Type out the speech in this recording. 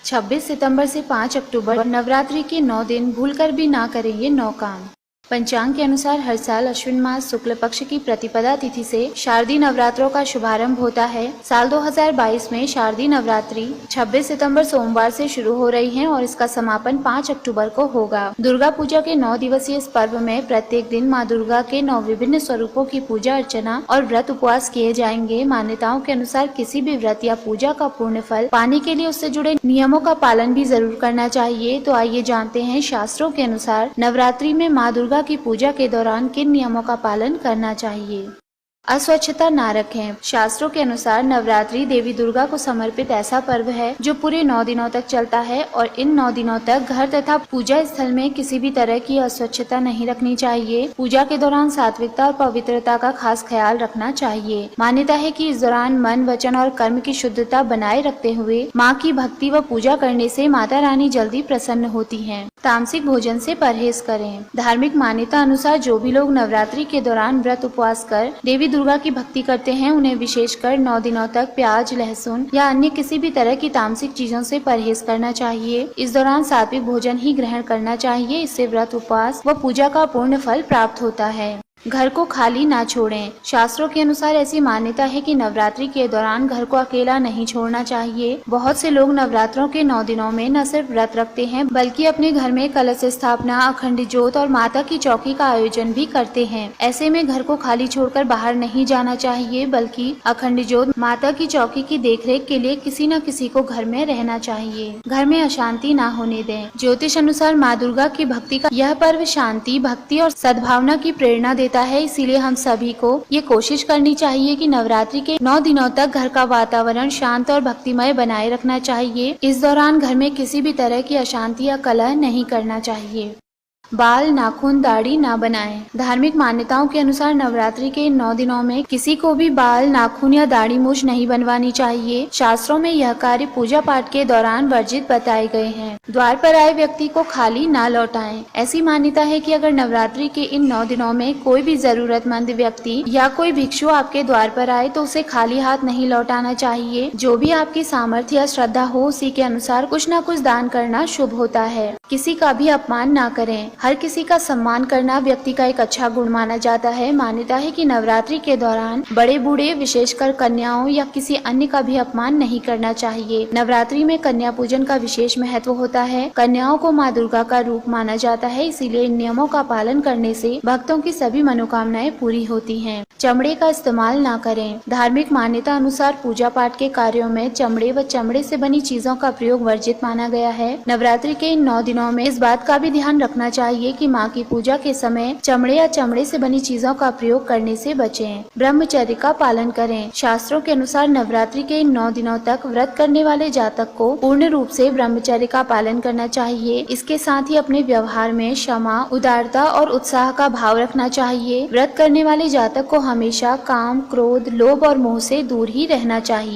26 सितंबर से 5 अक्टूबर नवरात्रि के 9 दिन भूलकर भी ना करें ये 9 काम। पंचांग के अनुसार हर साल अश्विन मास शुक्ल पक्ष की प्रतिपदा तिथि से शारदीय नवरात्रों का शुभारंभ होता है। साल 2022 में शारदीय नवरात्रि 26 सितंबर सोमवार से शुरू हो रही है और इसका समापन 5 अक्टूबर को होगा। दुर्गा पूजा के 9 दिवसीय इस पर्व में प्रत्येक दिन माँ दुर्गा के 9 विभिन्न स्वरूपों की पूजा अर्चना और व्रत उपवास किए जाएंगे। मान्यताओं के अनुसार किसी भी व्रत या पूजा का पूर्ण फल पाने के लिए उससे जुड़े नियमों का पालन भी जरूर करना चाहिए। तो आइए जानते हैं शास्त्रों के अनुसार नवरात्रि में माँ दुर्गा की पूजा के दौरान किन नियमों का पालन करना चाहिए। अस्वच्छता ना रखें। शास्त्रों के अनुसार नवरात्रि देवी दुर्गा को समर्पित ऐसा पर्व है जो पूरे 9 दिनों तक चलता है और इन 9 दिनों तक घर तथा पूजा स्थल में किसी भी तरह की अस्वच्छता नहीं रखनी चाहिए। पूजा के दौरान सात्विकता और पवित्रता का खास ख्याल रखना चाहिए। मान्यता है कि इस दौरान मन, वचन और कर्म की शुद्धता बनाए रखते हुए माँ की भक्ति व पूजा करने से माता रानी जल्दी प्रसन्न होती है। तामसिक भोजन से परहेज करें। धार्मिक मान्यता अनुसार जो भी लोग नवरात्रि के दौरान व्रत उपवास कर देवी दुर्गा की भक्ति करते हैं उन्हें विशेषकर 9 दिनों तक प्याज, लहसुन या अन्य किसी भी तरह की तामसिक चीजों से परहेज करना चाहिए। इस दौरान सात्विक भोजन ही ग्रहण करना चाहिए। इससे व्रत, उपवास व पूजा का पूर्ण फल प्राप्त होता है। घर को खाली ना छोड़ें। शास्त्रों के अनुसार ऐसी मान्यता है कि नवरात्रि के दौरान घर को अकेला नहीं छोड़ना चाहिए। बहुत से लोग नवरात्रों के 9 दिनों में न सिर्फ व्रत रखते हैं बल्कि अपने घर में कलश स्थापना, अखंड ज्योत और माता की चौकी का आयोजन भी करते हैं। ऐसे में घर को खाली छोड़कर बाहर नहीं जाना चाहिए बल्कि अखंड ज्योत, माता की चौकी की देखरेख के लिए किसी न किसी को घर में रहना चाहिए। घर में अशांति ना होने दें। ज्योतिष अनुसार माँ दुर्गा की भक्ति का यह पर्व शांति, भक्ति और सद्भावना की प्रेरणा देता है। इसीलिए हम सभी को ये कोशिश करनी चाहिए कि नवरात्रि के 9 दिनों तक घर का वातावरण शांत और भक्तिमय बनाए रखना चाहिए। इस दौरान घर में किसी भी तरह की अशांति या कलह नहीं करना चाहिए। बाल, नाखून, दाढ़ी ना बनाएं। धार्मिक मान्यताओं के अनुसार नवरात्रि के 9 दिनों में किसी को भी बाल, नाखून या दाढ़ी मूछ नहीं बनवानी चाहिए। शास्त्रों में यह कार्य पूजा पाठ के दौरान वर्जित बताए गए हैं। द्वार पर आए व्यक्ति को खाली ना लौटाएं। ऐसी मान्यता है कि अगर नवरात्रि के इन 9 दिनों में कोई भी जरूरतमंद व्यक्ति या कोई भिक्षु आपके द्वार पर आए तो उसे खाली हाथ नहीं लौटाना चाहिए। जो भी आपकी सामर्थ्य या श्रद्धा हो उसी के अनुसार कुछ न कुछ दान करना शुभ होता है। किसी का भी अपमान ना करें। हर किसी का सम्मान करना व्यक्ति का एक अच्छा गुण माना जाता है। मान्यता है कि नवरात्रि के दौरान बड़े बूढ़े, विशेषकर कन्याओं या किसी अन्य का भी अपमान नहीं करना चाहिए। नवरात्रि में कन्या पूजन का विशेष महत्व होता है। कन्याओं को माँ दुर्गा का रूप माना जाता है, इसीलिए इन नियमों का पालन करने से भक्तों की सभी मनोकामनाएं पूरी होती हैं। चमड़े का इस्तेमाल ना करें। धार्मिक मान्यता अनुसार पूजा पाठ के कार्यों में चमड़े व चमड़े से बनी चीजों का प्रयोग वर्जित माना गया है। नवरात्रि के इन 9 दिनों में इस बात का भी ध्यान रखना चाहिए कि माँ की पूजा के समय चमड़े या चमड़े से बनी चीजों का प्रयोग करने से बचें। ब्रह्मचर्य का पालन करें। शास्त्रों के अनुसार नवरात्रि के इन 9 दिनों तक व्रत करने वाले जातक को पूर्ण रूप से ब्रह्मचर्य का पालन करना चाहिए। इसके साथ ही अपने व्यवहार में क्षमा, उदारता और उत्साह का भाव रखना चाहिए। व्रत करने वाले जातक को हमेशा काम, क्रोध, लोभ और मोह से दूर ही रहना चाहिए।